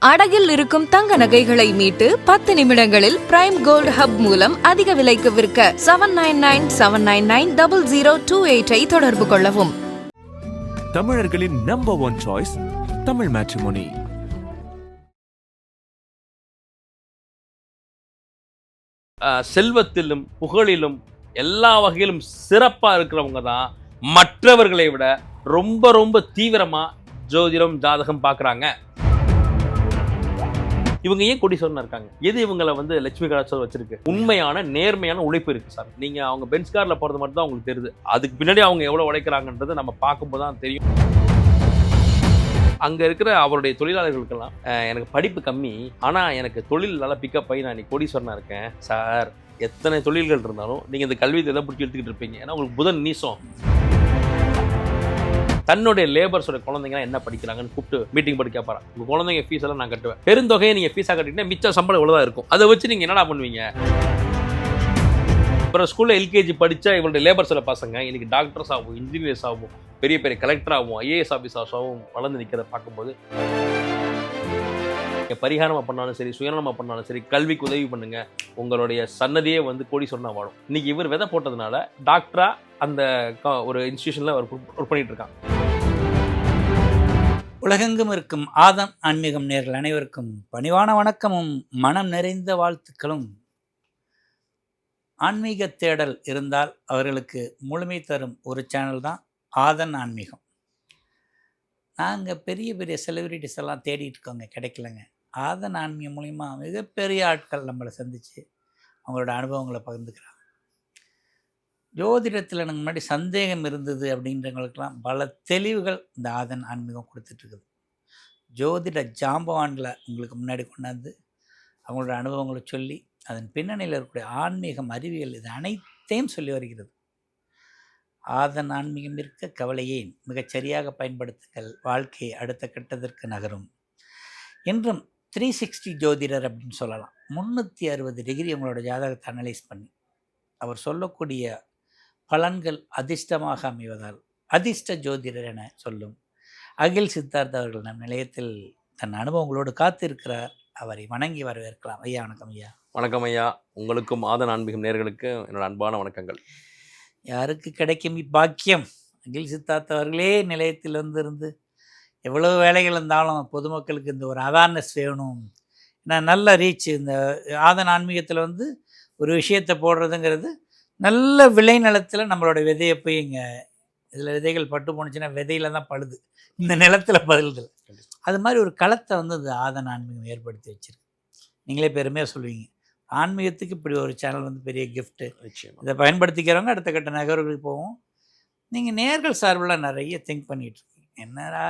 அடகில் இருக்கும் தங்க நகைகளை மீட்டு 10 நிமிடங்களில் பிரைம் கோல்ட் ஹப் மூலம் அதிக விலைக்கு விற்க 7997990028 தொடர்பு கொள்ளவும். தமிழர்களின் நம்பர் 1 சாய்ஸ் தமிழ் மேட்ரிமோனி. செல்வத்திலும் புகழிலும் எல்லா வகையிலும் சிறப்பா இருக்கிறவங்க தான் மற்றவர்களை விட ரொம்ப ரொம்ப தீவிரமா ஜோதிடம் ஜாதகம் பார்க்குறாங்க. இவங்க ஏன் கோடீஸ்வரனா இருக்காங்க? எது இவங்களை லட்சுமி கடாட்சம் வச்சிருக்கு? உண்மையான நேர்மையான உழைப்பு இருக்கு சார். நீங்க அவங்க பென்ஸ் கார்ல போறது மட்டும் தான் உங்களுக்கு தெரியுது. அதுக்கு பின்னாடி அவங்க எவ்வளவு உழைக்கிறாங்கன்றது நம்ம பார்க்கும்போது தான் தெரியும். அங்க இருக்கிற அவருடைய தொழிலாளர்களுக்கெல்லாம் எனக்கு படிப்பு கம்மி, ஆனா எனக்கு தொழில் நல்லா பிக்கப் ஆகி நான் கோடீஸ்வரனா இருக்கேன் சார். எத்தனை தொழில்கள் இருந்தாலும் நீங்க இந்த கல்வியை எதை பிடிச்சி எடுத்துக்கிட்டு இருப்பீங்க? ஏன்னா உங்களுக்கு புதன் நீசம். தன்னுடைய லேபர்ஸோட குழந்தைங்க என்ன படிக்கிறாங்கன்னு கூப்பிட்டு மீட்டிங் போட்டு கேட்பாரா, உங்க குழந்தைங்க ஃபீஸ் எல்லாம் நான் கட்டுவேன், பெருந்தொகையை நீங்க ஃபீஸா கட்டிட்டீங்கன்னா மிச்ச சம்பளம் இவ்வளவுதான் இருக்கும், அதை வச்சு நீங்க என்னடா பண்ணுவீங்க? அப்புறம் ஸ்கூல்ல எல்கேஜி படிச்சா இவருடைய லேபர்ஸோட பசங்க இன்னைக்கு டாக்டர்ஸ் ஆகும், இன்ஜினியர்ஸ் ஆகும், பெரிய பெரிய கலெக்டர் ஆகும், ஐஏஎஸ் ஆஃபீஸர்ஸ் ஆகும் வளர்ந்து நிற்கிறத பார்க்கும்போது பரிகாரமா பண்ணாலும் சரி, சுயநலமா பண்ணாலும் சரி, கல்விக்கு உதவி பண்ணுங்க, உங்களுடைய சன்னதியே கோடீஸ்வரனா வாழும். இன்னைக்கு இவர் விதை போட்டதுனால டாக்டரா அந்த ஒரு இன்ஸ்டிடியூஷன்ல அவர் ஒர்க் பண்ணிட்டு இருக்காங்க. உலகெங்கும் இருக்கும் ஆதம் ஆன்மீகம் நேயர்கள் அனைவருக்கும் பணிவான வணக்கமும் மனம் நிறைந்த வாழ்த்துக்களும். ஆன்மீக தேடல் இருந்தால் அவர்களுக்கு முழுமை தரும் ஒரு சேனல் தான் ஆதன் ஆன்மீகம். நாங்கள் பெரிய பெரிய செலிபிரிட்டிஸ் எல்லாம் தேடிட்டு இருக்கோங்க, கிடைக்கலங்க. ஆதன் ஆன்மீகம் மூலிமா மிகப்பெரிய ஆட்கள் நம்மளை சந்தித்து அவங்களோட அனுபவங்களை பகிர்ந்துக்கிறாங்க. ஜோதிடத்தில் எனக்கு முன்னாடி சந்தேகம் இருந்தது அப்படின்றவங்களுக்கெல்லாம் பல தெளிவுகள் இந்த ஆதன் ஆன்மீகம் கொடுத்துட்ருக்குது. ஜோதிட ஜாம்பவான்களை உங்களுக்கு முன்னாடி கொண்டாந்து அவங்களோட அனுபவங்களை சொல்லி அதன் பின்னணியில் இருக்கக்கூடிய ஆன்மீகம், அறிவியல், இது அனைத்தையும் சொல்லி வருகிறது. ஆதன் ஆன்மீகம் இருக்க கவலையேன், மிகச்சரியாக பயன்படுத்துங்கள், வாழ்க்கையை அடுத்த கட்டத்திற்கு நகரும். என்றும் 360 ஜோதிடர் அப்படின்னு சொல்லலாம். 360 டிகிரி உங்களோட ஜாதகத்தை அனலைஸ் பண்ணி அவர் சொல்லக்கூடிய பலன்கள் அதிர்ஷ்டமாக அமைவதால் அதிர்ஷ்ட ஜோதிடர் என சொல்லும் அகில் சித்தார்த் அவர்கள் நம் நிலையத்தில் தன் அனுபவங்களோடு காத்திருக்கிறார். அவரை வணங்கி வரவேற்கலாம். ஐயா வணக்கம். ஐயா வணக்கம். ஐயா உங்களுக்கும் ஆதன் ஆன்மீகம் நேயர்களுக்கு என்னோட அன்பான வணக்கங்கள். யாருக்கு கிடைக்கும் இப்பாக்கியம்? அகில் சித்தார்த் அவர்களே நிலையத்தில் இருந்து எவ்வளவு வேலைகள் இருந்தாலும் பொதுமக்களுக்கு இந்த ஒரு அவேர்னஸ் வேணும், ஏன்னா நல்ல ரீச். இந்த ஆதன் ஆன்மீகத்தில் ஒரு விஷயத்தை போடுறதுங்கிறது நல்ல விளைநிலத்தில் நம்மளோட விதையை போய் இங்கே இதில் விதைகள் பட்டு போணுச்சுன்னா விதையில தான் பழுது, இந்த நிலத்தில் பழுது. அது மாதிரி ஒரு களத்தை இந்த ஆதன் ஆன்மீகம் ஏற்படுத்தி வச்சிருக்கு. நீங்களே பெருமையாக சொல்லுவீங்க, ஆன்மீகத்துக்கு இப்படி ஒரு சேனல் பெரிய கிஃப்ட்டு. இதை பயன்படுத்திக்கிறவங்க அடுத்த கட்ட நகர்களுக்கு போவோம். நீங்கள் நேர்கள் சார்பில் நிறைய திங்க் பண்ணிகிட்ருக்கீங்க. என்னடா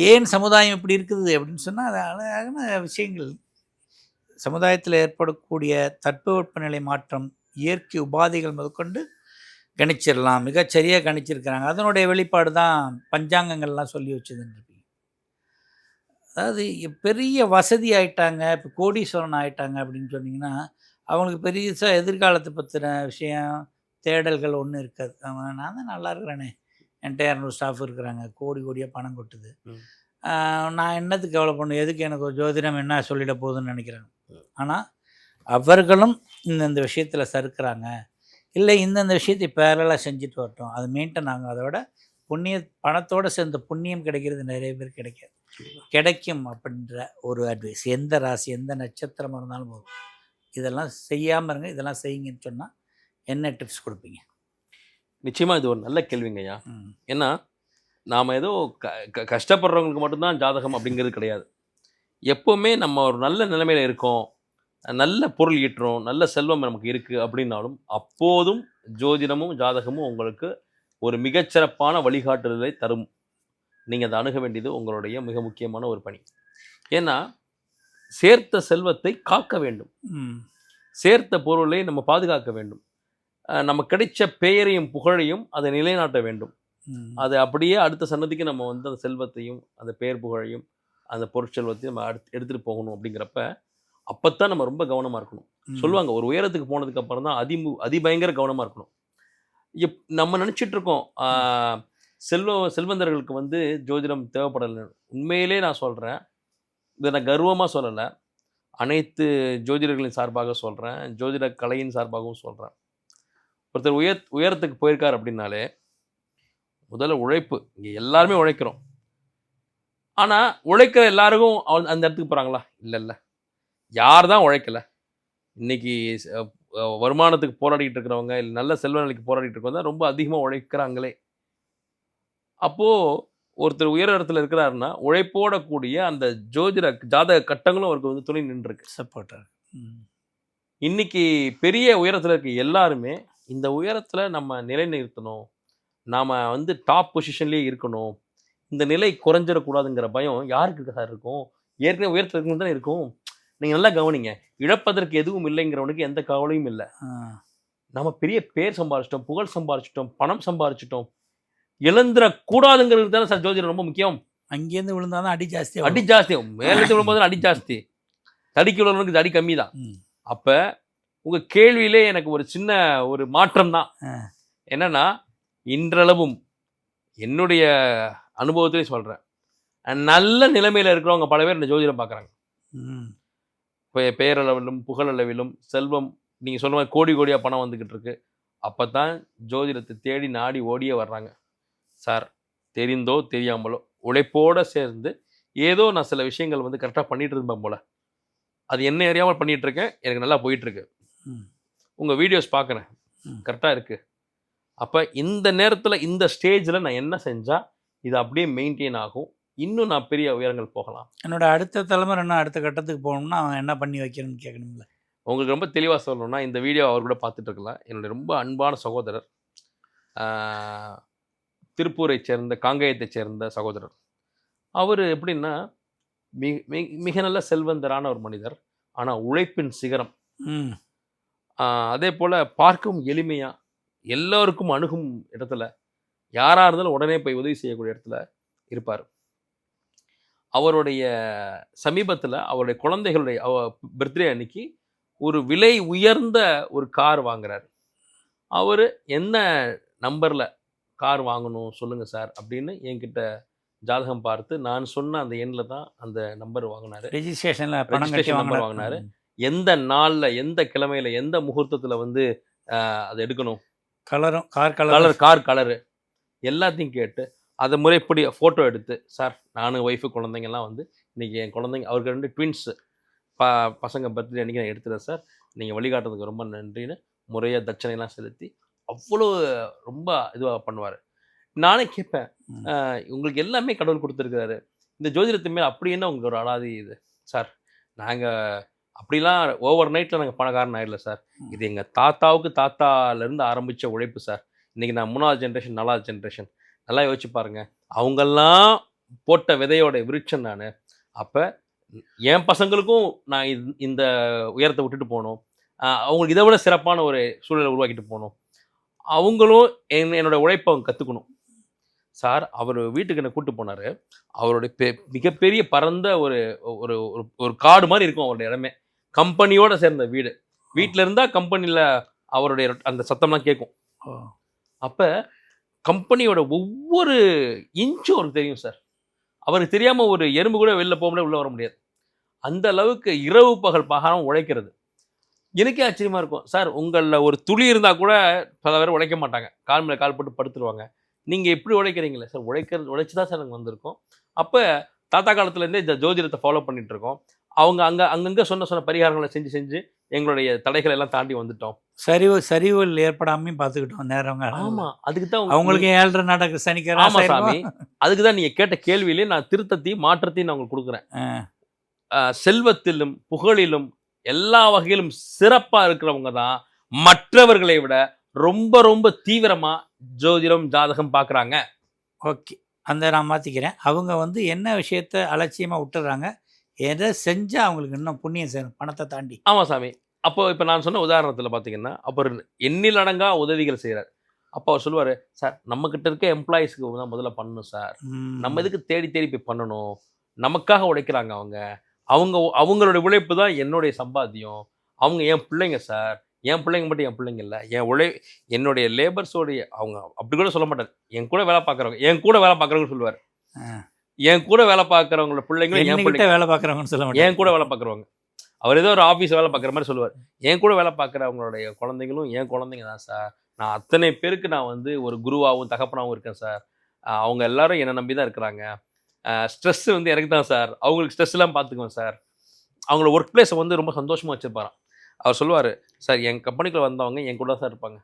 ஏன் சமுதாயம் இப்படி இருக்குது அப்படின்னு சொன்னால் அது அழகான விஷயங்கள். சமுதாயத்தில் ஏற்படக்கூடிய தட்பவெப்பநிலை மாற்றம், இயற்கை உபாதைகள் முதற்கொண்டு கணிச்சிடலாம், மிகச்சரியாக கணிச்சிருக்கிறாங்க. அதனுடைய வெளிப்பாடு தான் பஞ்சாங்கங்கள்லாம் சொல்லி வச்சுதுன்றிருப்பீங்க. அதாவது பெரிய வசதி ஆகிட்டாங்க, இப்போ கோடீஸ்வரன் ஆகிட்டாங்க அப்படின்னு சொன்னிங்கன்னா அவங்களுக்கு பெருசாக எதிர்காலத்தை பற்றின விஷயம் தேடல்கள் ஒன்றும் இருக்காது. நான் தான் நல்லா இருக்கிறேனே, என்கிட்ட 200 ஸ்டாஃப் இருக்கிறாங்க, கோடி கோடியாக பணம் கொட்டுது, நான் என்னத்துக்கு எவ்வளோ பண்ணும், எதுக்கு எனக்கு ஒரு ஜோதிடம் என்ன சொல்லிட போகுதுன்னு நினைக்கிறாங்க. ஆனால் அவர்களும் இந்தந்த விஷயத்தில் சறுக்கிறாங்க, இல்லை இந்தந்த விஷயத்தை பேரலாக செஞ்சுட்டு வரட்டும், அது மெயின்டைன் ஆகும். அதோட பணத்தோடு சேர்ந்த புண்ணியம் கிடைக்கிறது நிறைய பேர் கிடைக்கும் அப்படின்ற ஒரு அட்வைஸ். எந்த ராசி எந்த நட்சத்திரமாக இருந்தாலும் போதும், இதெல்லாம் செய்யாமல் இருங்க, இதெல்லாம் செய்யுங்கன்னு சொன்னால் என்ன டிப்ஸ் கொடுப்பீங்க? நிச்சயமாக இது ஒரு நல்ல கேள்விங்கய்யா. ஏன்னா நாம் ஏதோ கஷ்டப்படுறவங்களுக்கு மட்டும்தான் ஜாதகம் அப்படிங்கிறது கிடையாது. எப்போவுமே நம்ம ஒரு நல்ல நிலைமையில் இருக்கோம், நல்ல பொருள் ஈட்டுறோம், நல்ல செல்வம் நமக்கு இருக்குது அப்படின்னாலும் அப்போதும் ஜோதிடமும் ஜாதகமும் உங்களுக்கு ஒரு மிகச்சிறப்பான வழிகாட்டுதலை தரும். நீங்கள் அதை அணுக வேண்டியது உங்களுடைய மிக முக்கியமான ஒரு பணி. ஏன்னா சேர்த்த செல்வத்தை காக்க வேண்டும், சேர்த்த பொருளை நம்ம பாதுகாக்க வேண்டும், நம்ம கிடைச்ச பெயரையும் புகழையும் அதை நிலைநாட்ட வேண்டும். அது அப்படியே அடுத்த சன்னதிக்கு நம்ம அந்த செல்வத்தையும் அந்த பெயர் புகழையும் அந்த பொருட்செல்வத்தையும் நம்ம எடுத்துகிட்டு போகணும். அப்படிங்கிறப்ப அப்போத்தான் நம்ம ரொம்ப கவனமாக இருக்கணும். சொல்லுவாங்க, ஒரு உயரத்துக்கு போனதுக்கு அப்புறம் தான் அதிபயங்கர கவனமாக இருக்கணும். நம்ம நினச்சிட்டு இருக்கோம் செல்வந்தர்களுக்கு ஜோதிடம் தேவைப்படலை. உண்மையிலே நான் சொல்கிறேன், இதை நான் கர்வமாக சொல்லலை, அனைத்து ஜோதிடர்களின் சார்பாக சொல்கிறேன், ஜோதிட கலையின் சார்பாகவும் சொல்கிறேன். ஒருத்தர் உயரத்துக்கு போயிருக்கார் அப்படின்னாலே முதல்ல உழைப்பு. இங்கே எல்லாருமே உழைக்கிறோம். ஆனால் உழைக்கிற எல்லாருக்கும் அந்த இடத்துக்கு போகிறாங்களா? இல்லை. யார் தான் உழைக்கலை? இன்னைக்கு வருமானத்துக்கு போராடிக்கிட்டு இருக்கிறவங்க, இல்லை நல்ல செல்வ நிலைக்கு போராடிட்டு இருக்கவங்க தான் ரொம்ப அதிகமாக உழைக்கிறாங்களே. அப்போது ஒருத்தர் உயர் இடத்துல இருக்கிறாருன்னா உழைப்போட கூடிய அந்த ஜாதக கட்டங்களும் அவருக்கு வந்து துணை நின்றுருக்கு, சப்போர்ட்டாக. இன்னைக்கு பெரிய உயரத்தில் இருக்க எல்லாருமே இந்த உயரத்தில் நம்ம நிலைநிறுத்தணும், நாம் வந்து டாப் பொசிஷன்லேயே இருக்கணும், இந்த நிலை குறைஞ்சிடக்கூடாதுங்கிற பயம் யாருக்கு சார் இருக்கும்? ஏற்கனவே உயரத்தில் இருக்கணும் தானே இருக்கும். நீங்கள் நல்லா கவனிங்க, இழப்பதற்கு எதுவும் இல்லைங்கிறவனுக்கு எந்த கவலையும் இல்லை. நம்ம பெரிய பேர் சம்பாரிச்சிட்டோம், புகழ் சம்பாரிச்சிட்டோம், பணம் சம்பாரிச்சிட்டோம், இழந்துடக்கூடாதுங்கிறது தானே சார் ஜோதிடம் ரொம்ப முக்கியம். அங்கேருந்து விழுந்தாதான் அடி ஜாஸ்தி, அடி ஜாஸ்தி. மேலேருந்து விழும்போது அடி ஜாஸ்தி, தடிக்கு விழுறவனுக்கு அடி கம்மி தான். அப்போ உங்கள் கேள்வியிலே எனக்கு ஒரு சின்ன ஒரு மாற்றம் தான். என்னன்னா, இன்றளவும் என்னுடைய அனுபவத்திலே சொல்கிறேன், நல்ல நிலைமையில் இருக்கிறவங்க பல பேர் இந்த ஜோதிடம் பார்க்குறாங்க. பெயரளவிலும் புகழளவிலும் செல்வம், நீங்கள் சொன்ன மாதிரி கோடி கோடியாக பணம் வந்துக்கிட்டு இருக்கு. அப்போ தான் ஜோதிடத்தை தேடி நாடி ஓடியே வர்றாங்க. சார், தெரிந்தோ தெரியாமலோ உழைப்போடு சேர்ந்து ஏதோ நான் சில விஷயங்கள் வந்து கரெக்டாக பண்ணிகிட்டு இருப்பேன் போல், அது என்ன அறியாமல் பண்ணிகிட்ருக்கேன், எனக்கு நல்லா போயிட்டுருக்கு. உங்கள் வீடியோஸ் பார்க்குறேன், கரெக்டாக இருக்குது. அப்போ இந்த நேரத்தில் இந்த ஸ்டேஜில் நான் என்ன செஞ்சால் இது அப்படியே மெயின்டைன் ஆகும், இன்னும் நான் பெரிய உயரங்கள் போகலாம். என்னோட அடுத்த தலைமுறை என்ன அடுத்த கட்டத்துக்கு போகணும்னா அவன் என்ன பண்ணி வைக்கணும்னு கேட்கணும்ல. உங்களுக்கு ரொம்ப தெளிவாக சொல்லணும்னா இந்த வீடியோ அவர் கூட பார்த்துட்டு இருக்கலாம். என்னுடைய ரொம்ப அன்பான சகோதரர், திருப்பூரை சேர்ந்த காங்கேயத்தை சேர்ந்த சகோதரர். அவர் எப்படின்னா மிக நல்ல செல்வந்தரான ஒரு மனிதர், ஆனால் உழைப்பின் சிகரம். அதே போல் பார்க்கவும் எளிமையாக எல்லோருக்கும் அணுகும் இடத்துல, யாராக இருந்தாலும் உடனே போய் உதவி செய்யக்கூடிய இடத்துல இருப்பார். அவருடைய சமீபத்தில் அவருடைய குழந்தைகளுடைய பர்த்டே அன்னைக்கு ஒரு விலை உயர்ந்த ஒரு கார் வாங்குறாரு. அவர் என்ன நம்பரில் கார் வாங்கணும் சொல்லுங்கள் சார் அப்படின்னு என்கிட்ட ஜாதகம் பார்த்து நான் சொன்ன அந்த எண்ணில் தான் அந்த நம்பர் வாங்கினார். ரெஜிஸ்ட்ரேஷன் நம்பர் வாங்கினார். எந்த நாளில், எந்த கிழமையில், எந்த முகூர்த்தத்தில் வந்து அதை எடுக்கணும், கலரும் கார் கலரு எல்லாத்தையும் கேட்டு அதை முறைப்படி ஃபோட்டோ எடுத்து, சார் நானும் ஒய்ஃபு குழந்தைங்கள்லாம் வந்து இன்றைக்கி என் குழந்தைங்க, அவருக்கு 2 ட்வின்ஸு பசங்க பர்த்டே அன்றைக்கி நான் எடுத்துகிறேன் சார், நீங்கள் வழிகாட்டுறதுக்கு ரொம்ப நன்றின்னு முறையாக தட்சணைலாம் செலுத்தி அவ்வளோ ரொம்ப இதுவாக பண்ணுவார். நானே கேட்பேன், உங்களுக்கு எல்லாமே கடவுள் கொடுத்துருக்காரு, இந்த ஜோதிடத்து மேலே அப்படி என்ன உங்களுக்கு ஒரு அலாதி இது சார்? நாங்கள் அப்படிலாம் ஓவர் நைட்டில் நாங்கள் பணக்காரன் ஆகிடல சார், இது எங்கள் தாத்தாலேருந்து ஆரம்பித்த உழைப்பு சார். இன்றைக்கி நான் 3வது ஜென்ரேஷன் 4வது ஜென்ரேஷன், நல்லா யோசிச்சு பாருங்கள், அவங்கெல்லாம் போட்ட விதையோட விருட்சம் நான். அப்போ என் பசங்களுக்கும் நான் இந்த உயரத்தை விட்டுட்டு போகணும், அவங்களுக்கு இதை விட சிறப்பான ஒரு சூழலை உருவாக்கிட்டு போகணும், அவங்களும் என்னோட உழைப்பை அவங்க கற்றுக்கணும் சார். அவர் வீட்டுக்கு என்ன கூப்பிட்டு போனார். அவருடைய மிகப்பெரிய பரந்த ஒரு ஒரு ஒரு காடு மாதிரி இருக்கும் அவருடைய இடமே, கம்பெனியோடு சேர்ந்த வீடு. வீட்டில் இருந்தால் கம்பெனியில் அவருடைய அந்த சத்தம்லாம் கேட்கும். அப்போ கம்பெனியோட ஒவ்வொரு இன்ச்சும் அவருக்கு தெரியும் சார். அவருக்கு தெரியாமல் ஒரு எறும்பு கூட வெளில போக முடியாது, உள்ளே வர முடியாது. அந்த அளவுக்கு இரவு பகல் பாகாரம் உழைக்கிறது. எனக்கே ஆச்சரியமாக இருக்கும் சார், உங்களில் ஒரு துளி இருந்தால் கூட பல பேர் உழைக்க மாட்டாங்க, கால் மேலே கால் போட்டு படுத்துருவாங்க. நீங்கள் எப்படி உழைக்கிறீங்களே சார்? உழைச்சி தான் சார் எனக்கு வந்திருக்கோம். அப்போ தாத்தா காலத்துலேருந்தே இந்த ஜோதிடத்தை ஃபாலோ பண்ணிகிட்டு இருக்கோம். அவங்க அங்கங்கே சொன்ன பரிகாரங்களை செஞ்சு எங்களுடைய தடைகளை எல்லாம் தாண்டி வந்துட்டோம். சரிவுகள் ஏற்படாமையும் பார்த்துக்கிட்டோம் நேரம். ஆமாம், அதுக்கு தான் அவங்களுக்கு 7 நடக்கு சனிக்கிழமை. ஆமாம் சாமி, அதுக்கு தான் நீங்கள் கேட்ட கேள்வியிலே நான் திருத்தத்தையும் மாற்றத்தையும் நான் உங்களுக்கு கொடுக்குறேன். செல்வத்திலும் புகழிலும் எல்லா வகையிலும் சிறப்பாக இருக்கிறவங்க தான் மற்றவர்களை விட ரொம்ப ரொம்ப தீவிரமாக ஜோதிடம் ஜாதகம் பார்க்குறாங்க. ஓகே, அந்த நான் மாற்றிக்கிறேன். அவங்க வந்து என்ன விஷயத்த அலட்சியமாக விட்டுறாங்க, எதை செஞ்சால் அவங்களுக்கு இன்னும் புண்ணியம் சேரும் பணத்தை தாண்டி. ஆமாம் சாமி. அப்போ இப்போ நான் சொன்ன உதாரணத்தில் பார்த்தீங்கன்னா, அவர் எண்ணிலடங்கா உதவிகள் செய்கிறார். அப்போ அவர் சொல்லுவார், சார் நம்மக்கிட்ட இருக்க எம்ப்ளாயீஸ்க்கு தான் முதல்ல பண்ணணும் சார், நம்ம இதுக்கு தேடி போய் பண்ணணும், நமக்காக உழைக்கிறாங்க அவங்களோட உழைப்பு தான் என்னுடைய சம்பாத்தியம், அவங்க என் பிள்ளைங்க சார், என் பிள்ளைங்க மட்டும் என் பிள்ளைங்க இல்லை, என்னுடைய லேபர்ஸோடைய அவங்க அப்படி கூட சொல்ல மாட்டார், என் கூட வேலை பார்க்குறவங்க சொல்லுவார். என் கூட வேலை பார்க்குறவங்களோட பிள்ளைங்களும் என் என்கிட்ட பிள்ளைங்க வேலை பார்க்குறவங்கன்னு சொல்ல மாட்டேன். என் கூட வேலை பார்க்குறவங்க. அவர் ஏதோ ஒரு ஆஃபீஸ் வேலை பார்க்குற மாதிரி சொல்லுவார். என் கூட வேலை பார்க்குறவங்களுடைய குழந்தைங்களும் என் குழந்தைங்க தான் சார். நான் அத்தனை பேருக்கு நான் வந்து ஒரு குருவாகவும் தகப்பனாகவும் இருக்கேன் சார். அவங்க எல்லாரும் என்னை நம்பி தான் இருக்கிறாங்க. ஸ்ட்ரெஸ் வந்து எனக்கு தான் சார். அவங்களுக்கு ஸ்ட்ரெஸ்லாம் பார்த்துக்குவேன் சார். அவங்களோட ஒர்க் பிளேஸை வந்து ரொம்ப சந்தோஷமாக வச்சுருப்பாராம். அவர் சொல்லுவார், சார் என் கம்பெனிக்குள்ளே வந்தவங்க என் கூட தான் சார் இருப்பாங்க.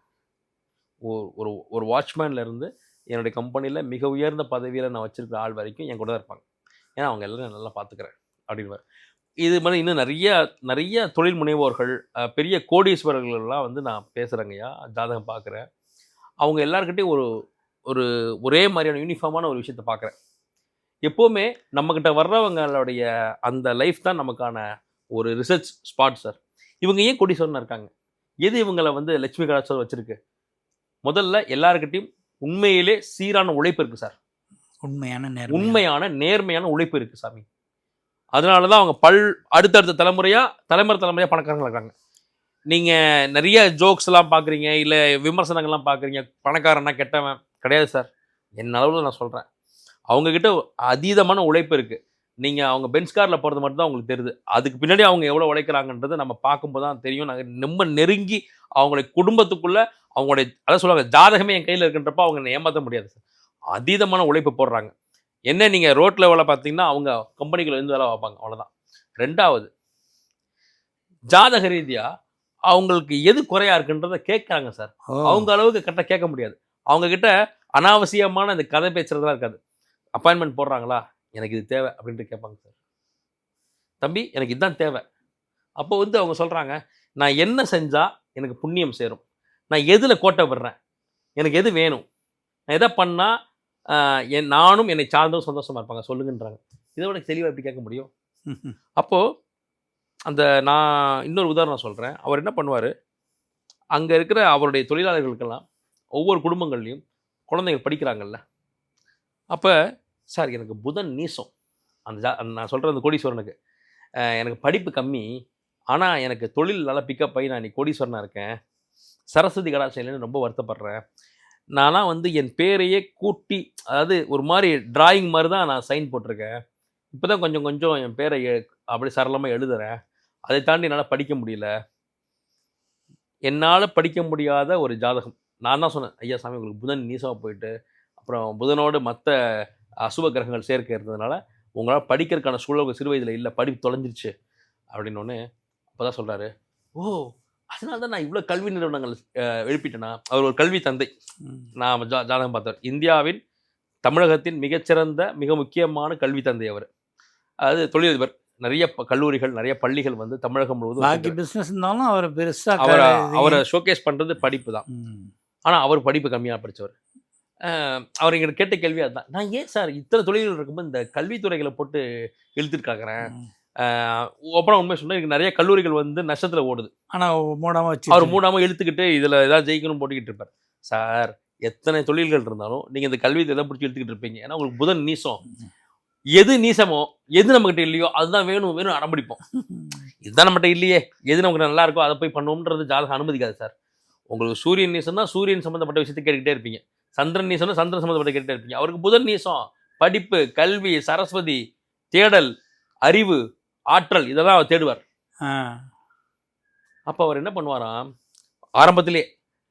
ஒரு ஒரு வாட்ச்மேன்லேருந்து என்னுடைய கம்பெனியில் மிக உயர்ந்த பதவியில் நான் வச்சுருக்கிற ஆள் வரைக்கும் என் கூட தான் இருப்பாங்க. ஏன்னா அவங்க எல்லோரும் நல்லா பார்த்துக்கிறேன் அப்படின்வார். இது மாதிரி இன்னும் நிறைய தொழில் முனைவோர்கள், பெரிய கோடீஸ்வரர்கள்லாம் வந்து நான் பேசுகிறேங்கய்யா, ஜாதகம் பார்க்குறேன். அவங்க எல்லாருக்கிட்டையும் ஒரு ஒரே மாதிரியான யூனிஃபார்மான ஒரு விஷயத்தை பார்க்குறேன். எப்போவுமே நம்மக்கிட்ட வர்றவங்களுடைய அந்த லைஃப் தான் நமக்கான ஒரு ரிசர்ச் ஸ்பாட் சார். இவங்க ஏன் கோடீஸ்வரனாக இருக்காங்க? எது இவங்களை வந்து லட்சுமி கடாட்சம் வச்சுருக்கு? முதல்ல எல்லாருக்கிட்டையும் உண்மையிலே சீரான உழைப்பு இருக்குது சார். உண்மையான நேர்மையான உழைப்பு இருக்குது சாமி. அதனால தான் அவங்க அடுத்தடுத்த தலைமுறையாக பணக்காரங்களாக இருக்காங்க. நீங்கள் நிறைய ஜோக்ஸ்லாம் பார்க்குறீங்க, இல்லை விமர்சனங்கள்லாம் பார்க்குறீங்க, பணக்காரன்னா கெட்டவன் கிடையாது சார். என் அளவில் நான் சொல்கிறேன். அவங்கக்கிட்ட அதீதமான உழைப்பு இருக்குது. நீங்கள் அவங்க பென்ஸ் காரில் போகிறது மட்டும் தான் உங்களுக்கு தெரியுது. அதுக்கு பின்னாடி அவங்க எவ்வளோ உழைக்கிறாங்கன்றது நம்ம பார்க்கும்போது தான் தெரியும். நாங்கள் ரொம்ப நெருங்கி அவங்களுடைய குடும்பத்துக்குள்ளே அவங்களுடைய அதான் சொல்லுவாங்க, ஜாதகமே என் கையில் இருக்குன்றப்போ அவங்க ஏமாற்ற முடியாது சார். அதீதமான உழைப்பு போடுறாங்க. என்ன நீங்கள் ரோட்டில் வேலை பார்த்தீங்கன்னா அவங்க கம்பெனிக்குள்ள இருந்து வேலை பார்ப்பாங்க, அவ்வளோதான். ரெண்டாவது, ஜாதக ரீதியாக அவங்களுக்கு எது குறையா இருக்குன்றதை கேட்குறாங்க சார். அவங்க அளவுக்கு கரெக்டாக கேட்க முடியாது. அவங்கக்கிட்ட அனாவசியமான இந்த கதை பேசுறதுலாம் இருக்காது. அப்பாயின்மெண்ட் போடுறாங்களா, எனக்கு இது தேவை அப்படின்ட்டு கேட்பாங்க சார். தம்பி எனக்கு இதுதான் தேவை. அப்போ வந்து அவங்க சொல்கிறாங்க, நான் என்ன செஞ்சால் எனக்கு புண்ணியம் சேரும், நான் எதில் கோட்டை விடுறேன், எனக்கு எது வேணும், நான் எதை பண்ணால் நானும் என்னை சார்ந்தும் சந்தோஷமாக இருப்பாங்க சொல்லுங்கன்றாங்க. இதை விட தெளிவாக எப்படி கேட்க முடியும்? அப்போது நான் இன்னொரு உதாரணம் சொல்கிறேன். அவர் என்ன பண்ணுவார், அங்கே இருக்கிற அவருடைய தொழிலாளர்களுக்கெல்லாம் ஒவ்வொரு குடும்பங்கள்லையும் குழந்தைகள் படிக்கிறாங்கல்ல, அப்போ சார் எனக்கு புதன் நீசம், நான் சொல்கிற அந்த கோடீஸ்வரனுக்கு எனக்கு படிப்பு கம்மி, ஆனால் எனக்கு தொழில் நல்லா பிக்கப் ஆகி நான் இன்னைக்கு கோடீஸ்வரனாக இருக்கேன், சரஸ்வதி கடாட்சம் ரொம்ப வருத்தப்படுறேன், நான்லாம் வந்து என் பேரையே கூட்டி, அதாவது ஒரு மாதிரி டிராயிங் மாதிரி தான் நான் சைன் போட்டிருக்கேன், இப்போ தான் கொஞ்சம் கொஞ்சம் என் பேரை அப்படி சரளமாக எழுதுகிறேன், அதை தாண்டி என்னால் படிக்க முடியல, என்னால் படிக்க முடியாத ஒரு ஜாதகம். நான் தான் சொன்னேன், ஐயா சாமி உங்களுக்கு புதன் நீசமாக போயிட்டு அப்புறம் புதனோடு மற்ற அசுப கிரகங்கள் சேர்க்க இருந்ததுனால உங்களால் படிக்கிறதுக்கான சூழல் சிறு வயதில் இல்லை, படிப்பு தொலைஞ்சிருச்சு அப்படின்னோடனே அப்போ தான் சொல்கிறாரு, ஓ அதனால தான் நான் இவ்வளோ கல்வி நிறுவனங்கள் எழுப்பிட்டேன்னா. அவர் ஒரு கல்வி தந்தை. நான் ஜாதகம் பார்த்தவர், இந்தியாவின் தமிழகத்தின் மிகச்சிறந்த மிக முக்கியமான கல்வி தந்தை அவர். அதாவது தொழிலதிபர். நிறைய கல்லூரிகள் நிறைய பள்ளிகள் வந்து தமிழகம் முழுவதும் பிஸ்னஸ் இருந்தாலும் அவர் பெருசாக அவரை ஷோகேஸ் பண்ணுறது படிப்பு தான். ஆனால் அவர் படிப்பு கம்மியாக படித்தவர். அவர் எங்கிட்ட கேட்ட கேள்வி அதுதான், நான் ஏன் சார் இத்தனை தொழில்கள் இருக்கும்போது இந்த கல்வித்துறைகளை போட்டு இழுத்துட்டு காக்கிறேன். அப்புறம் உண்மை சொன்னால் எனக்கு நிறைய கல்லூரிகள் வந்து நஷ்டத்தில் ஓடுது, ஆனால் மூடாமல் வச்சு அவர் மூடாமல் இழுத்துக்கிட்டு இதில் ஏதாவது ஜெயிக்கணும்னு போட்டுக்கிட்டு இருப்பார். சார் எத்தனை தொழில்கள் இருந்தாலும் நீங்கள் இந்த கல்வியை எதை பிடிச்சி இழுத்துக்கிட்டு இருப்பீங்க, ஏன்னா உங்களுக்கு புதன் நீசம். எது நீசமோ எது நம்மகிட்ட இல்லையோ அதுதான் வேணும் அடம்பிடிப்போம். இதுதான் நம்மகிட்ட இல்லையே, எது நமக்கு நல்லா இருக்கோ அதை போய் பண்ணுவோம்ன்றது ஜாதகம் அனுமதிக்காது சார். உங்களுக்கு சூரியன் நீசம்னா சூரியன் சம்மந்தப்பட்ட விஷயத்தை கேட்டுக்கிட்டே இருப்பீங்க, சந்திரன் நீசம்னா சந்திரன் சம்மந்தப்பட்ட கேட்டுகிட்டே இருப்பீங்க. அவருக்கு புதன் நீசம் படிப்பு, கல்வி, சரஸ்வதி, தேடல், அறிவு, ஆற்றல் இதெல்லாம் அவர் தேடுவார். அப்போ அவர் என்ன பண்ணுவாராம், ஆரம்பத்திலே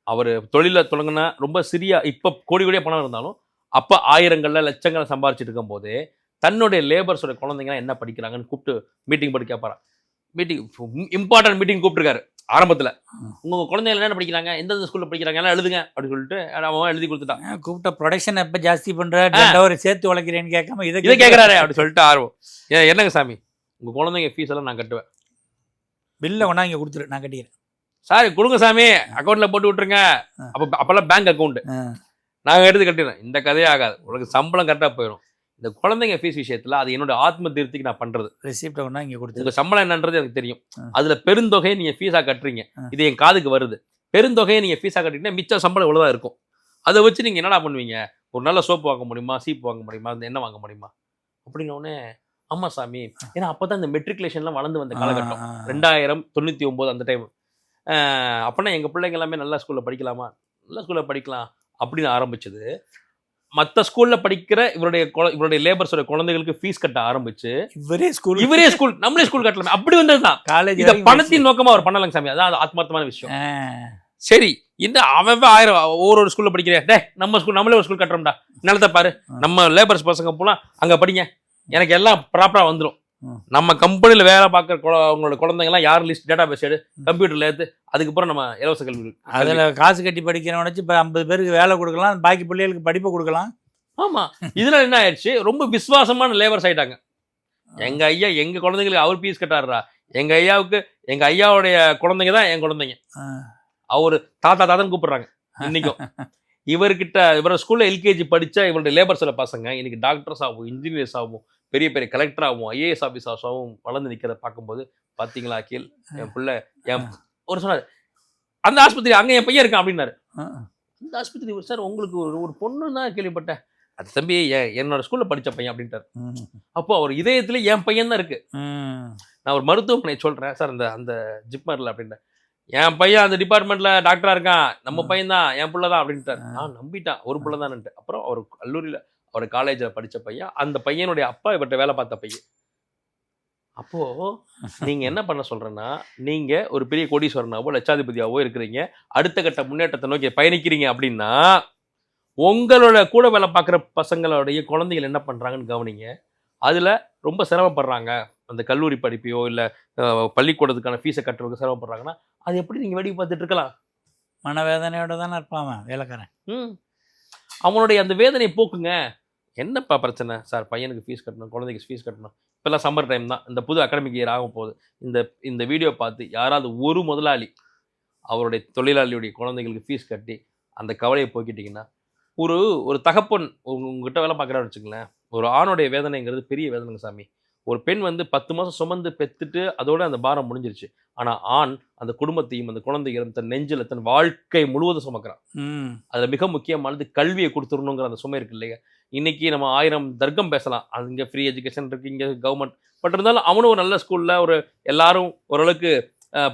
அவர் தொழிலை தொடங்கினா ரொம்ப சிறிய, இப்போ கோடி கோடியாக பணம் இருந்தாலும் அப்போ ஆயிரங்களில் லட்சங்களை சம்பாரிச்சிட்டு இருக்கும் போதே தன்னுடைய லேபர்ஸோட குழந்தைங்களாம் என்ன படிக்கிறாங்கன்னு கூப்பிட்டு மீட்டிங் போட்டு கேட்பாராம். மீட்டிங் இம்பார்ட்டன்ட் மீட்டிங் கூப்பிட்டுருக்காரு ஆரம்பத்தில். உங்கள் குழந்தைங்க என்ன படிக்கிறாங்க, எந்தெந்த ஸ்கூலில் படிக்கிறாங்க எல்லாம் எழுதுங்க அப்படின்னு சொல்லிட்டு அவன் எழுதி கொடுத்துட்டான். கூப்பிட்ட ப்ரொடக்ஷன் எப்போ ஜாஸ்தி பண்ணுற சேர்த்து உழைக்கிறேன்னு கேட்காம இதை கேட்குறாரு அப்படின்னு சொல்லிட்டு ஆர்வம். என்னங்க சாமி உங்கள் குழந்தைங்க ஃபீஸ் எல்லாம் நான் கட்டுவேன், பில்லை ஒன்றா இங்கே கொடுத்துரு நான் கட்டிக்கிறேன். சார் கொடுங்க சாமி அக்கௌண்ட்டில் போட்டு விட்ருங்க. அப்போல்லாம் பேங்க் அக்கௌண்ட்டு நாங்கள் எடுத்து கட்டிடுறேன். இந்த கதையே ஆகாது, உனக்கு சம்பளம் கரெக்டாக போயிடும். இந்த குழந்தைங்க ஃபீஸ் விஷயத்தில் அது என்னோட ஆத்ம திருப்திக்கு நான் பண்ணுறது. ரெசிப்ட் ஒன்றா இங்கே கொடுத்து உங்கள் சம்பளம் என்னன்றது எனக்கு தெரியும். அதில் பெருந்தொகையை நீங்கள் ஃபீஸாக கட்டுறீங்க, இது என் காதுக்கு வருது. பெருந்தொகையை நீங்கள் ஃபீஸாக கட்டிட்டீங்கன்னா மிச்சம் சம்பளம் இவ்வளோதான் இருக்கும். அதை வச்சு நீங்கள் என்னடா பண்ணுவீங்க, ஒரு நல்ல சோப்பு வாங்க முடியுமா, சீப்பு வாங்க முடியுமா, அந்த எண்ணெய் வாங்க முடியுமா அப்படின்னோடனே ஆமாம் சாமி. ஏன்னா அப்போ தான் இந்த மெட்ரிகுலேஷன்லாம் வளர்ந்து வந்த காலகட்டம் 2099 அந்த டைம். அப்போனா எங்கள் பிள்ளைங்க எல்லாமே நல்ல ஸ்கூலில் படிக்கலாமா, நல்ல ஸ்கூலில் படிக்கலாம் அப்படின்னு ஆரம்பிச்சது. மற்ற ஸ்கூல்ல படிக்கிற இவருடைய லேபர்ஸோட குழந்தைகளுக்கு ஃபீஸ் கட்ட ஆரம்பிச்சு இவரே ஸ்கூல் நம்மளே ஸ்கூல் கட்டலாமே அப்படி வந்ததுதான். காலேஜ் இத பணத்தின் நோக்கமா அவர் பண்ணலங்க சாமி. அதான் அது ஆத்மார்த்தமான விஷயம். சரி, இந்த அவன் 1000 ஒரு ஸ்கூல்ல படிக்கிறேன், டே நம்ம ஸ்கூல் நம்மளே ஒரு ஸ்கூல் கட்டுறோம்டா, நிலத்தை பாரு, நம்ம லேபர்ஸ் பசங்க போலாம் அங்க படிங்க, எனக்கு எல்லாம் ப்ராப்பரா வந்துடும். நம்ம கம்பெனில வேலை பார்க்குற அவங்களோட குழந்தைங்கலாம் யார் லிஸ்ட் டேட்டா பேஸ் எடு, கம்ப்யூட்டர்ல ஏற்று, அதுக்கப்புறம் நம்ம இலவச கல்வி. அதில் காசு கட்டி படிக்கிறவன வச்சு இப்போ 50 பேருக்கு வேலை கொடுக்கலாம், பாக்கி பிள்ளைகளுக்கு படிப்பை கொடுக்கலாம். ஆமா, இதுல என்ன ஆயிடுச்சு, ரொம்ப விசுவாசமான லேபர்ஸ் ஆயிட்டாங்க. எங்க ஐயா எங்க குழந்தைங்களுக்கு அவர் ஃபீஸ் கட்டாடுறா, எங்க ஐயாவுக்கு எங்க ஐயாவுடைய குழந்தைங்க தான் என் குழந்தைங்க, அவரு தாத்தான்னு கூப்பிடுறாங்க இன்னைக்கும். இவரோட ஸ்கூல்ல எல்கேஜி படிச்சா இவருடைய லேபர்ஸோட பசங்க இன்னைக்கு டாக்டர்ஸ் ஆகும், இன்ஜினியர்ஸ் ஆகும், பெரிய பெரிய கலெக்டர் ஆகும், ஐஏஎஸ் ஆஃபீஸர்ஸாகவும் வளர்ந்து நிற்கிறத பார்க்கும்போது பார்த்தீங்களா அகில், என் பிள்ளை ஒரு சொன்னார் அந்த ஆஸ்பத்திரி அங்கே என் பையன் இருக்கான் அப்படின்னாரு. அந்த ஆஸ்பத்திரி சார் உங்களுக்கு ஒரு பொண்ணு தான் கேள்விப்பட்டேன், அது தம்பி என்னோட ஸ்கூல்ல படித்த பையன் அப்படின்ட்டார். அப்போ அவர் இதயத்துல என் பையன் தான் இருக்கு. நான் ஒரு மருத்துவமனை சொல்றேன் சார், அந்த ஜிப்மர்ல அப்படின்ட்டு, என் பையன் அந்த டிபார்ட்மெண்ட்ல டாக்டரா இருக்கான், நம்ம பையன் தான் என் பிள்ளை தான் அப்படின்ட்டார். நான் நம்பிட்டான் ஒரு பிள்ளை தான்ட்டு. அப்புறம் அவர் கல்லூரியில அவர் காலேஜில் படித்த பையன், அந்த பையனுடைய அப்பா இவர்கிட்ட வேலை பார்த்த பையன். அப்போ நீங்க என்ன பண்ண சொல்றேன்னா, நீங்க ஒரு பெரிய கோடீஸ்வரனாவோ லட்சாதிபதியாவோ இருக்கிறீங்க, அடுத்த கட்ட முன்னேற்றத்தை நோக்கி பயணிக்கிறீங்க அப்படின்னா, உங்களோட கூட வேலை பார்க்குற பசங்களுடைய குழந்தைகள் என்ன பண்றாங்கன்னு கவனிங்க. அதுல ரொம்ப சிரமப்படுறாங்க, அந்த கல்லூரி படிப்பையோ இல்லை பள்ளிக்கூடத்துக்கான ஃபீஸை கட்டுறதுக்கு சிரமப்படுறாங்கன்னா, அது எப்படி நீங்கள் வேடிக்கை பார்த்துட்டு இருக்கலாம்? மனவேதனையோட தானே இருப்பான் வேலைக்காரன். அவனுடைய அந்த வேதனை போக்குங்க. என்னப்பா பிரச்சனை சார், பையனுக்கு ஃபீஸ் கட்டணும், குழந்தைக்கு ஃபீஸ் கட்டணும், இப்போல்லாம் சம்மர் டைம் தான், இந்த புது அகாடமிக் இயர் ஆகும் போகுது, இந்த வீடியோ பார்த்து யாராவது ஒரு முதலாளி அவருடைய தொழிலாளியுடைய குழந்தைகளுக்கு ஃபீஸ் கட்டி அந்த கவலையை போக்கிட்டிங்கன்னா, ஒரு தகப்பன் உங்ககிட்ட வேலை பார்க்குறான்னு வச்சுங்களேன், ஒரு ஆணுடைய வேதனைங்கிறது பெரிய வேதனைங்க சாமி. ஒரு பெண் 10 மாதம் சுமந்து பெற்றுட்டு அதோட அந்த பாரம் முடிஞ்சிருச்சு. ஆனால் ஆண் அந்த குடும்பத்தையும் அந்த குழந்தைகளும் தன் நெஞ்சில் தன் வாழ்க்கை முழுவதும் சுமக்கிறான். அதில் மிக முக்கியமானது கல்வியை கொடுத்துடணுங்கிற அந்த சுமை இருக்கு இல்லையா. இன்னைக்கு நம்ம 1000 தர்க்கம் பேசலாம், அது இங்கே ஃப்ரீ எஜுகேஷன் இருக்குது, இங்கே கவர்மெண்ட், பட் இருந்தாலும் அவனும் ஒரு நல்ல ஸ்கூலில் ஒரு எல்லாரும் ஓரளவுக்கு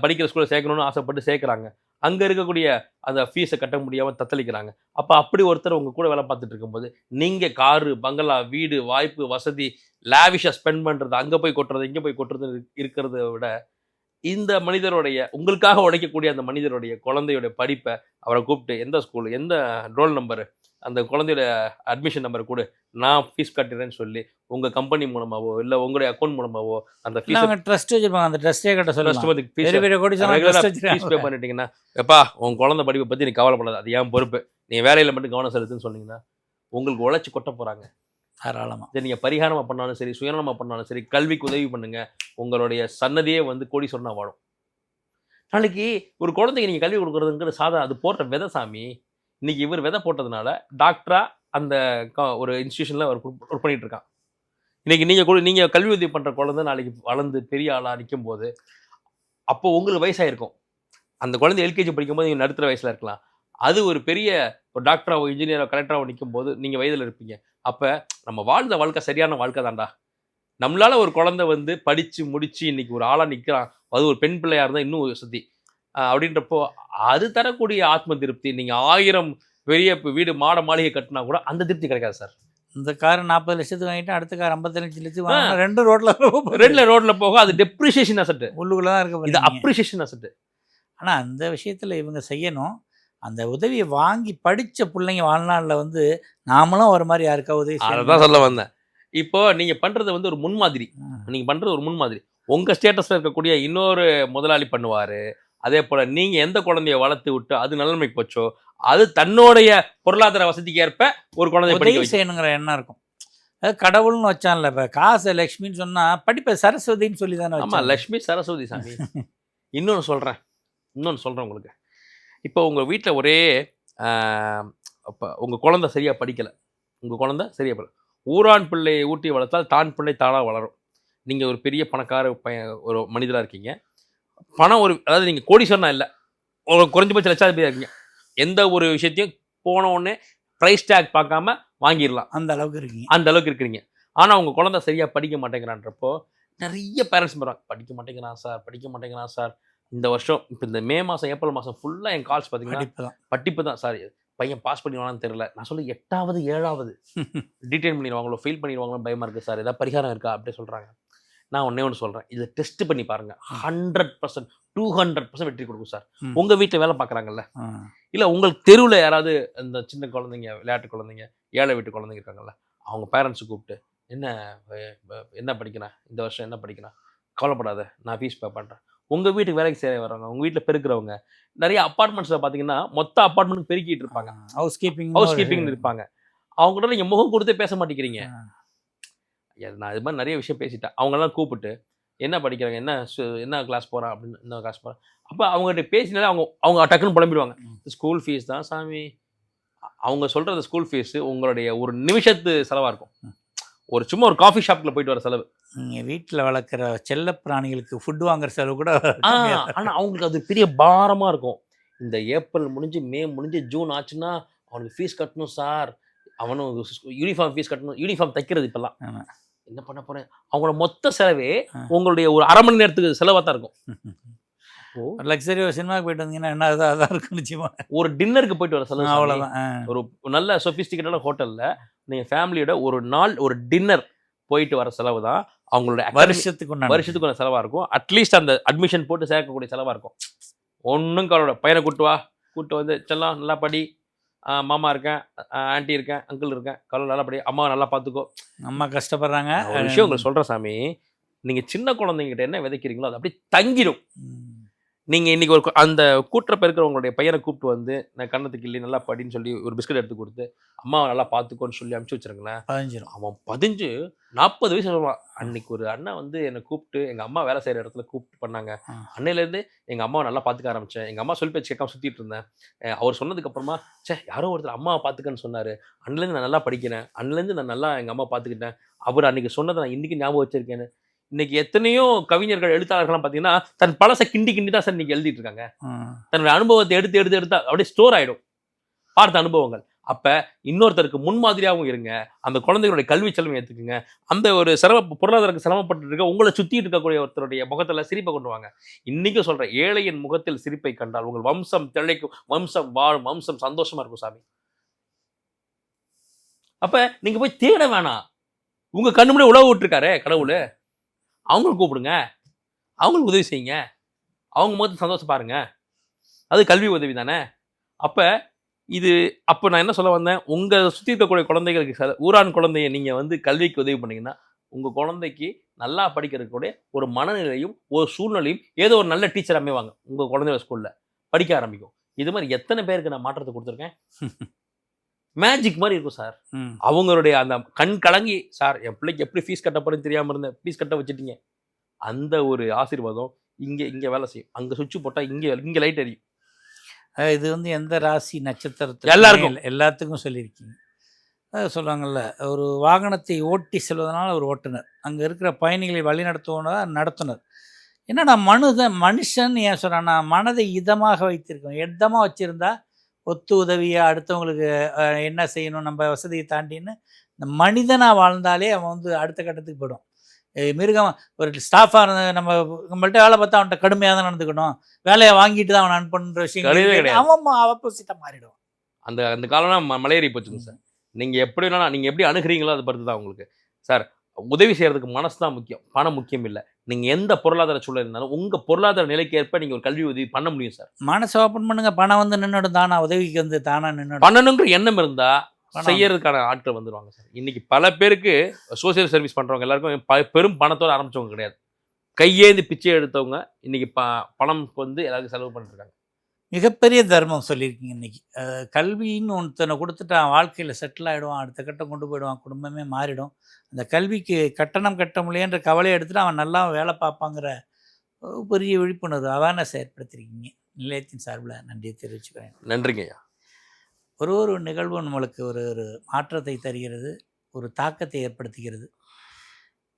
படிக்கிற ஸ்கூலில் சேர்க்கணும்னு ஆசைப்பட்டு சேர்க்குறாங்க. அங்கே இருக்கக்கூடிய அந்த ஃபீஸை கட்ட முடியாமல் தத்தளிக்கிறாங்க. அப்போ அப்படி ஒருத்தர் உங்கள் கூட வேலை பார்த்துட்டு இருக்கும்போது, நீங்கள் காரு, பங்களா, வீடு, வாய்ப்பு, வசதி, லேவிஷாக ஸ்பெண்ட் பண்ணுறது, அங்கே போய் கொட்டுறது, இங்கே போய் கொட்டுறது இருக்கிறத விட, இந்த மனிதருடைய உங்களுக்காக உழைக்கக்கூடிய அந்த மனிதருடைய குழந்தையுடைய படிப்பை அவரை கூப்பிட்டு எந்த ஸ்கூல், எந்த ரோல் நம்பரு, அந்த குழந்தையோட அட்மிஷன் நம்பர் கூட நான் ஃபீஸ் கட்டுறேன்னு சொல்லி உங்கள் கம்பெனி மூலமாவோ இல்லை உங்களுடைய அக்கௌண்ட் மூலமாவோ அந்த ஃபீஸ் ட்ரஸ்ட் வச்சிருப்பாங்க, அந்த ட்ரஸ்ட்டே கட்ட சொல்லுவாங்க. ஃபீஸ் பே பண்ணிட்டீங்கன்னா, எப்பா உன் குழந்தை படிப்பை பற்றி நீ கவலைப்படாது, அது ஏன் பொறுப்பு, நீ வேலையில் மட்டும் கவனம் செலுத்துன்னு சொன்னீங்கன்னா உங்களுக்கு உழைச்சி கொட்ட போகிறாங்க தாராளமாக. சரி, நீங்கள் பரிகாரமாக பண்ணாலும் சரி, சுயநலமாக பண்ணாலும் சரி, கல்விக்கு உதவி பண்ணுங்க, உங்களுடைய சன்னதியே கோடீஸ்வரனா வாழும். நாளைக்கு ஒரு குழந்தைக்கு நீங்கள் கல்வி கொடுக்குறதுங்கிற சாதா அது போடுற விதை சாமி. இன்னைக்கு இவர் விதை போட்டதுனால டாக்டரா அந்த ஒரு இன்ஸ்டியூஷனில் அவர் ஒர்க் பண்ணிட்டு இருக்கான். இன்னைக்கு நீங்கள் கல்வி உதவி பண்ணுற குழந்தை நாளைக்கு வளர்ந்து பெரிய ஆளாக நிற்கும் போது, அப்போ உங்களுக்கு வயசாயிருக்கும். அந்த குழந்தை எல்கேஜி படிக்கும்போது நீங்கள் நடுத்தர வயசில் இருக்கலாம். அது ஒரு பெரிய ஒரு டாக்டராகவோ இன்ஜினியரோ கலெக்டராகவோ நிற்கும் போது நீங்கள் வயதில் இருப்பீங்க. அப்போ நம்ம வாழ்ந்த வாழ்க்கை சரியான வாழ்க்கை தான்டா. நம்மளால ஒரு குழந்தை படித்து முடித்து இன்னைக்கு ஒரு ஆளாக நிற்கிறான், அது ஒரு பெண் பிள்ளையாக இருந்தால் இன்னும் வசதி அப்படின்றப்போ அது தரக்கூடிய ஆத்ம திருப்தி. நீங்கள் 1000 பெரிய வீடு மாளிகை கட்டினா கூட அந்த திருப்தி கிடைக்காது சார். இந்த கார் 40 லட்சத்துக்கு வாங்கிட்டு அடுத்த கார் 55 லட்சத்துக்கு வாங்கினா ரெண்டு ரோட்ல போக அது டெப்ரிசியேஷன் அசெட், உள்ளுக்குள்ள தான் இருக்க. இது அப்ரிசியேஷன் அசெட். ஆனால் அந்த விஷயத்தில் இவங்க செய்யணும். அந்த உதவியை வாங்கி படித்த பிள்ளைங்க வாழ்நாளில் நாமளும் ஒரு மாதிரி யாருக்கா உதவி அதான் சொல்ல வந்தேன். இப்போ நீங்கள் பண்ணுறது ஒரு முன்மாதிரி. நீங்கள் பண்ணுறது ஒரு முன்மாதிரி. உங்கள் ஸ்டேட்டஸில் இருக்கக்கூடிய இன்னொரு முதலாளி பண்ணுவார். அதே போல் நீங்கள் எந்த குழந்தைய வளர்த்து விட்டு அது நிலைமைக்கு போச்சோ, அது தன்னுடைய பொருளாதார வசதிக்கு ஏற்ப ஒரு குழந்தைய படிக்க செய்யணுங்கிற எண்ணம் இருக்கும். அது கடவுள்னு வச்சான்ல, இப்போ காசு லக்ஷ்மின்னு சொன்னால் படிப்பை சரஸ்வதின்னு சொல்லி தானே. ஆமாம், லக்ஷ்மி சரஸ்வதி சாமி. இன்னொன்று சொல்கிறேன் உங்களுக்கு. இப்போ உங்கள் வீட்டில் ஒரே இப்போ உங்கள் குழந்தை சரியாக படிக்கலை, ஊரான் பிள்ளையை ஊட்டி வளர்த்தால் தான் பிள்ளை தானாக வளரும். நீங்கள் ஒரு பெரிய பணக்கார ஒரு மனிதராக இருக்கீங்க, பணம் அதாவது நீங்கள் கோடீஸ்வரனா இல்லை, ஒரு குறைஞ்சபட்ச லட்சாதிபதியாக இருக்கீங்க, எந்த ஒரு விஷயத்தையும் போன உடனே ப்ரைஸ் டேக் பார்க்காம வாங்கிடலாம், அந்த அளவுக்கு இருக்கிறீங்க. ஆனால் உங்கள் குழந்தை சரியாக படிக்க மாட்டேங்கிறான்றப்போ நிறைய பேரண்ட்ஸ் பண்ணுறாங்க, படிக்க மாட்டேங்கிறான் சார். இந்த வருஷம் இப்போ இந்த மே மாதம் ஏப்ரல் மாதம் ஃபுல்லாக என் கால்ஸ் பார்த்தீங்கன்னா படிப்பு தான் சார், பையன் பாஸ் பண்ணிடுவானான்னு தெரியல. நான் சொல்ல 8வது 7வது டீடைன் பண்ணிடுவாங்களோ, ஃபெயில் பண்ணிடுவாங்களோ பயமாக இருக்குது சார். ஏதாவது பரிகாரம் இருக்கா அப்படி சொல்கிறாங்க. நான் ஒன்றே ஒன்று சொல்கிறேன், இதை டெஸ்ட் பண்ணி பாருங்கள். 100% 200% வெற்றி கொடுக்கும் சார். உங்கள் வீட்டில் வேலை பார்க்குறாங்கல்ல, இல்லை உங்களுக்கு தெருவில் யாராவது இந்த சின்ன குழந்தைங்க, விளையாட்டு குழந்தைங்க, ஏழை வீட்டு குழந்தைங்க இருக்காங்கல்ல, அவங்க பேரண்ட்ஸை கூப்பிட்டு என்ன படிக்கிறேன், இந்த வருஷம் என்ன படிக்கிறேன், கவலைப்படாத நான் ஃபீஸ் பே பண்ணுறேன். உங்கள் வீட்டுக்கு வேலைக்கு சேர வர்றவங்க, உங்கள் வீட்டில் பெருக்கிறவங்க, நிறைய அப்பார்ட்மெண்ட்ஸில் பார்த்தீங்கன்னா மொத்த அப்பார்ட்மெண்ட் பெருக்கிட்டு இருப்பாங்க, ஹவுஸ் கீப்பிங் இருப்பாங்க. அவங்கள்ட்ட நீங்கள் முகம் கொடுத்து பேச மாட்டேங்கிறீங்க. நான் இது மாதிரி நிறைய விஷயம் பேசிட்டேன். அவங்கெல்லாம் கூப்பிட்டு என்ன படிக்கிறாங்க, என்ன கிளாஸ் போகிறான் அப்படின்னு, என்ன கிளாஸ் போகிறான். அப்போ அவங்ககிட்ட பேசினாலே அவங்க டக்குன்னு புலம்பிடுவாங்க, ஸ்கூல் ஃபீஸ் தான் சாமி. அவங்க சொல்கிறது ஸ்கூல் ஃபீஸு உங்களுடைய ஒரு நிமிஷத்து செலவாக இருக்கும். சும்மா ஒரு காஃபி ஷாப்பில் போயிட்டு வர செலவு. நீங்கள் வீட்டில் வளர்க்குற செல்ல பிராணிகளுக்கு ஃபுட் வாங்குற செலவு கூட. ஆனால் அவங்களுக்கு அது பெரிய பாரமாக இருக்கும். இந்த ஏப்ரல் முடிஞ்சு மே முடிஞ்சு ஜூன் ஆச்சுன்னா அவனுக்கு ஃபீஸ் கட்டணும் சார், அவனும் யூனிஃபார்ம் ஃபீஸ் கட்டணும், யூனிஃபார்ம் தைக்கிறது இப்போல்லாம் என்ன பண்ண போகிறேன். அவங்களோட மொத்த செலவே உங்களுடைய ஒரு அரை மணி நேரத்துக்கு செலவாக தான் இருக்கும். லக்ஸரி ஒரு சினிமாவுக்கு போயிட்டு வந்தீங்கன்னா என்ன அதான் இருக்கும் நிச்சயமாக. ஒரு டின்னருக்கு போயிட்டு வர செலவு அவ்வளோதான். ஒரு நல்ல சொஃபிஸ்டிகேட்டான ஹோட்டலில் நீங்கள் ஃபேமிலியோட ஒரு நாள் ஒரு டின்னர் போயிட்டு வர செலவு தான் அவங்களோட வருஷத்துக்கு செலவாக இருக்கும். அட்லீஸ்ட் அந்த அட்மிஷன் போட்டு சேர்க்கக்கூடிய செலவாக இருக்கும். ஒன்றும் கவலை, பையனை கூப்பிட்டு வந்து செல்லாம் நல்லா படி, மாமா இருக்கேன், ஆண்டி இருக்கேன், அங்கிள் இருக்கேன், கவலை நல்லா படி, அம்மாவை நல்லா பார்த்துக்கோ. அம்மா கஷ்டப்படுறாங்க. ஒரு விஷயம் உங்களுக்கு சொல்கிறேன் சாமி, நீங்கள் சின்ன குழந்தைங்கிட்ட என்ன விதைக்கிறீங்களோ அது அப்படியே தங்கிடும். நீங்கள் இன்றைக்கி அந்த கூட்டுறப்ப இருக்கிறவங்களுடைய பையனை கூப்பிட்டு வந்து நான் கண்ணத்துக்கு இல்லை நல்லா படின்னு சொல்லி ஒரு பிஸ்கட் எடுத்து கொடுத்து அம்மாவை நல்லா பார்த்துக்கோன்னு சொல்லி அனுப்பிச்சி வச்சுருங்களேன். அவன் 40 வயசு வருவான். அன்னைக்கு ஒரு அண்ணன் வந்து என்னை கூப்பிட்டு எங்கள் அம்மா வேலை செய்கிற இடத்துல கூப்பிட்டு பண்ணாங்க. அன்னையிலேருந்து எங்கள் அம்மாவை நல்லா பார்த்துக்க ஆரம்பித்தேன். எங்கள் அம்மா சொல்லி பேச்சு கேட்காம சுற்றிட்டு இருந்தேன். அவர் சொன்னதுக்கப்புறமா யாரோ ஒருத்தர் அம்மாவை பார்த்துக்கன்னு சொன்னார். அன்னிலேருந்து நான் நல்லா படிக்கிறேன், அன்னிலேருந்து நான் நல்லா எங்கள் அம்மா பார்த்துக்கிட்டேன். அவர் அன்றைக்கி சொன்னதை நான் இன்றைக்கி ஞாபகம் வச்சுருக்கேன்னு. இன்னைக்கு எத்தனையோ கவிஞர்கள், எழுத்தாளர்கள்லாம் பார்த்தீங்கன்னா தன் பழசை கிண்டி தான் சார் இன்னைக்கு எழுதிட்டு இருக்காங்க. தன்னுடைய அனுபவத்தை எடுத்து அப்படியே ஸ்டோர் ஆகிடும் பார்த்த அனுபவங்கள். அப்போ இன்னொருத்தருக்கு முன்மாதிரியாகவும் இருங்க, அந்த குழந்தைகளுடைய கல்வி செலவை ஏற்றுக்குங்க. அந்த ஒரு பொருளாதாரத்துக்கு சிரமப்பட்டு இருக்க உங்களை சுற்றிட்டு இருக்கக்கூடிய ஒருத்தருடைய முகத்தில் சிரிப்பை கொண்டு வாங்க. இன்றைக்கும் சொல்கிறேன், ஏழையின் முகத்தில் சிரிப்பை கண்டால் உங்கள் வம்சம் திளைக்கும், வம்சம் வாழும், வம்சம் சந்தோஷமாக இருக்கும் சாமி. அப்போ நீங்கள் போய் தேட வேணாம். உங்கள் கண்ணு முன்னாடி உழவு விட்டுருக்காரே கடவுள், அவங்களுக்கு கூப்பிடுங்க, அவங்களுக்கு உதவி செய்யுங்க, அவங்க முகத்தை சந்தோஷம் பாருங்க. அது கல்வி உதவி தானே. அப்போ நான் என்ன சொல்ல வந்தேன், உங்கள் சுற்றி இருக்கக்கூடிய குழந்தைகளுக்கு ஊரான் குழந்தைய நீங்கள் வந்து கல்விக்கு உதவி பண்ணிங்கன்னா உங்கள் குழந்தைக்கு நல்லா படிக்கிறதுக்கூடிய ஒரு மனநிலையும் ஒரு சூழ்நிலையும் ஏதோ ஒரு நல்ல டீச்சர் அமைவாங்க. உங்கள் குழந்தைய ஸ்கூலில் படிக்க ஆரம்பிக்கும். இது மாதிரி எத்தனை பேருக்கு நான் மாற்றத்தை கொடுத்துருக்கேன். மேஜிக் மாதிரி இருக்கும் சார். அவங்களுடைய அந்த கண் கலங்கி, சார் என் பிள்ளைக்கு எப்படி ஃபீஸ் கட்ட போறேன்னு தெரியாமல் இருந்தேன், ஃபீஸ் கட்ட வச்சுட்டீங்க. அந்த ஒரு ஆசீர்வாதம் இங்கே வேலை செய்யும். அங்கே சுவிட்ச் போட்டால் இங்கே லைட் எரியும். இது வந்து எந்த ராசி நட்சத்திரத்தில் எல்லாத்துக்கும் சொல்லியிருக்கீங்க. சொல்லுவாங்கள்ல, ஒரு வாகனத்தை ஓட்டி செல்வதனால ஒரு ஓட்டுநர், அங்கே இருக்கிற பயணிகளை வழி நடத்துனர். என்னன்னா மனுஷன் ஏன் சொல்கிறான்னா, மனதை இதமாக வைத்திருக்கோம். இதமாக வச்சுருந்தா ஒத்து உதவியாக அடுத்தவங்களுக்கு என்ன செய்யணும், நம்ம வசதியை தாண்டின்னு இந்த மனிதனாக வாழ்ந்தாலே அவன் வந்து அடுத்த கட்டத்துக்கு போயிடும். மிருகம் ஒரு ஸ்டாஃபாக இருந்த நம்மள்ட்ட வேலை பார்த்தா அவன்கிட்ட கடுமையாக தான் நடந்துக்கணும், வேலையை வாங்கிட்டு தான் அவன் அனுப்புன்ற விஷயம் கிடையாது. அவன் ஆப்போசிட்டாக மாறிடும். அந்த காலம்லாம் மலையேறி போச்சுங்க சார். நீங்கள் எப்படி வேணாலும் நீங்கள் எப்படி அணுகிறீங்களோ அதை பொறுத்து தான் உங்களுக்கு சார். உதவி செய்கிறதுக்கு மனசு தான் முக்கியம், பணம் முக்கியம் இல்லை. நீங்கள் எந்த பொருளாதார சூழல் இருந்தாலும் உங்கள் பொருளாதார நிலைக்கு ஏற்ப நீங்கள் ஒரு கல்வி உதவி பண்ண முடியும் சார். மனசை ஓப்பன் பண்ணுங்க, பணம் வந்து நின்றுடும் தானா, உதவிக்கு வந்து தானா நின்று பண்ணணுங்கிற எண்ணம் இருந்தால் செய்யறதுக்கான ஆட்கள் வந்துடுவாங்க சார். இன்னைக்கு பல பேருக்கு சோசியல் சர்வீஸ் பண்ணுறவங்க எல்லாருக்கும் பெரும் பணத்தோடு ஆரம்பித்தவங்க கிடையாது. கையேந்து பிச்சை எடுத்தவங்க இன்னைக்கு பணம் வந்து எல்லாருக்கும் செலவு பண்ணிட்டுருக்காங்க. மிகப்பெரிய தர்மம் சொல்லியிருக்கீங்க இன்றைக்கி. கல்வின்னு ஒருத்தனை கொடுத்துட்டு வாழ்க்கையில் செட்டில் ஆகிடுவான், அடுத்த கட்டம் கொண்டு போயிடுவான், குடும்பமே மாறிடும். அந்த கல்விக்கு கட்டணம் கட்ட முடியன்ற கவலையை எடுத்துகிட்டு அவன் நல்லா வேலை பார்ப்பாங்கிற பெரிய விழிப்புணர்வு அவேர்னஸ் ஏற்படுத்தியிருக்கீங்க. நிலையத்தின் சார்பில் நன்றியை தெரிவிச்சுக்கிறேன். நன்றிங்க ஐயா. ஒரு நிகழ்வு நம்மளுக்கு ஒரு மாற்றத்தை தருகிறது, ஒரு தாக்கத்தை ஏற்படுத்துகிறது.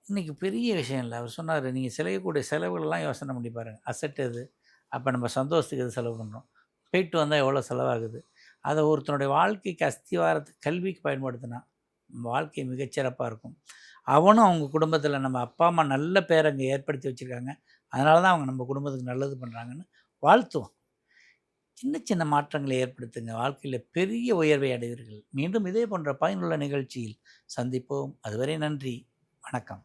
இன்றைக்கி பெரிய விஷயம் இல்லை. அவர் சொன்னார், நீங்கள் செய்யக்கூடிய செலவுகளெல்லாம் யோசனை பண்ணி பாருங்கள். அசட் எது, அப்போ நம்ம சந்தோஷத்துக்கு எது செலவு பண்ணுறோம், போயிட்டு வந்தால் எவ்வளோ செலவாகுது. அதை ஒருத்தனுடைய வாழ்க்கைக்கு அஸ்திவாரத்துக்கு கல்விக்கு பயன்படுத்தினா வாழ்க்கை மிகச்சிறப்பாக இருக்கும். அவனும் அவங்க குடும்பத்தில் நம்ம அப்பா அம்மா நல்ல பேர் அங்கே ஏற்படுத்தி வச்சுருக்காங்க, அதனால தான் அவங்க நம்ம குடும்பத்துக்கு நல்லது பண்ணுறாங்கன்னு வாழ்த்துவோம். சின்ன சின்ன மாற்றங்களை ஏற்படுத்துங்க. வாழ்க்கையில் பெரிய உயர்வை அடைவீர்கள். மீண்டும் இதே போன்ற பயனுள்ள நிகழ்ச்சியில் சந்திப்போம். அதுவரை நன்றி, வணக்கம்.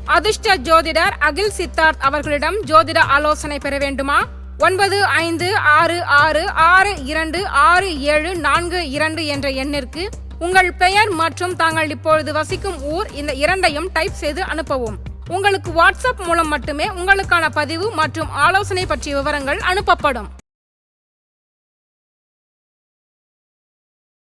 அதிர்ஷ்ட ஜோதிடர் அகில் சித்தார்த் அவர்களிடம் ஜோதிட ஆலோசனை பெற வேண்டுமா? 9566626742 என்ற எண்ணிற்கு உங்கள் பெயர் மற்றும் தாங்கள் இப்பொழுது வசிக்கும் ஊர் இந்த இரண்டையும் டைப் செய்து அனுப்பவும். உங்களுக்கு வாட்ஸ்அப் மூலம் மட்டுமே உங்களுக்கான பதிவு மற்றும் ஆலோசனை பற்றிய விவரங்கள் அனுப்பப்படும்.